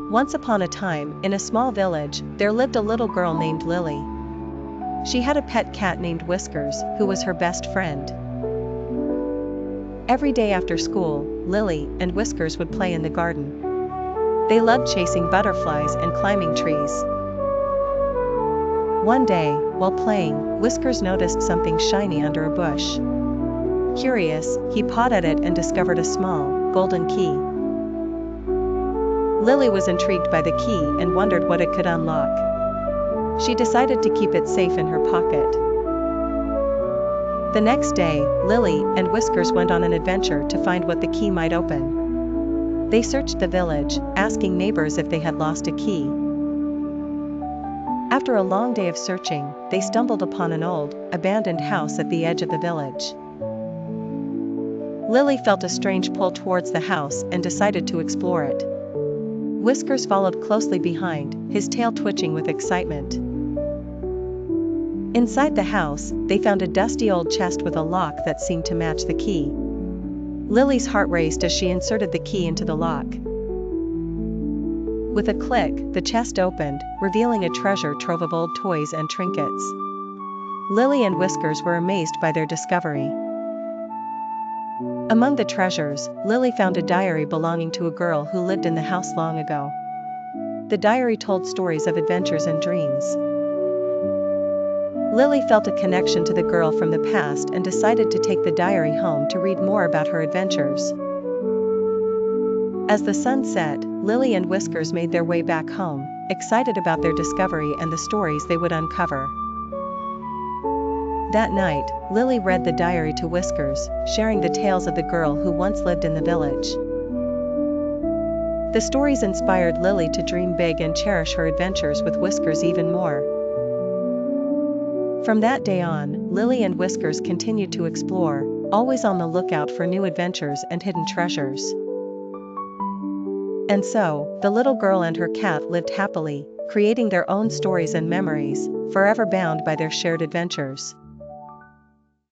Once upon a time, in a small village, there lived a little girl named Lily. She had a pet cat named Whiskers, who was her best friend. Every day after school, Lily and Whiskers would play in the garden. They loved chasing butterflies and climbing trees. One day, while playing, Whiskers noticed something shiny under a bush. Curious, he pawed at it and discovered a small, golden key. Lily was intrigued by the key and wondered what it could unlock. She decided to keep it safe in her pocket. The next day, Lily and Whiskers went on an adventure to find what the key might open. They searched the village, asking neighbors if they had lost a key. After a long day of searching, they stumbled upon an old, abandoned house at the edge of the village. Lily felt a strange pull towards the house and decided to explore it. Whiskers followed closely behind, his tail twitching with excitement. Inside the house, they found a dusty old chest with a lock that seemed to match the key. Lily's heart raced as she inserted the key into the lock. With a click, the chest opened, revealing a treasure trove of old toys and trinkets. Lily and Whiskers were amazed by their discovery. Among the treasures, Lily found a diary belonging to a girl who lived in the house long ago. The diary told stories of adventures and dreams. Lily felt a connection to the girl from the past and decided to take the diary home to read more about her adventures. As the sun set, Lily and Whiskers made their way back home, excited about their discovery and the stories they would uncover. That night, Lily read the diary to Whiskers, sharing the tales of the girl who once lived in the village. The stories inspired Lily to dream big and cherish her adventures with Whiskers even more. From that day on, Lily and Whiskers continued to explore, always on the lookout for new adventures and hidden treasures. And so, the little girl and her cat lived happily, creating their own stories and memories, forever bound by their shared adventures.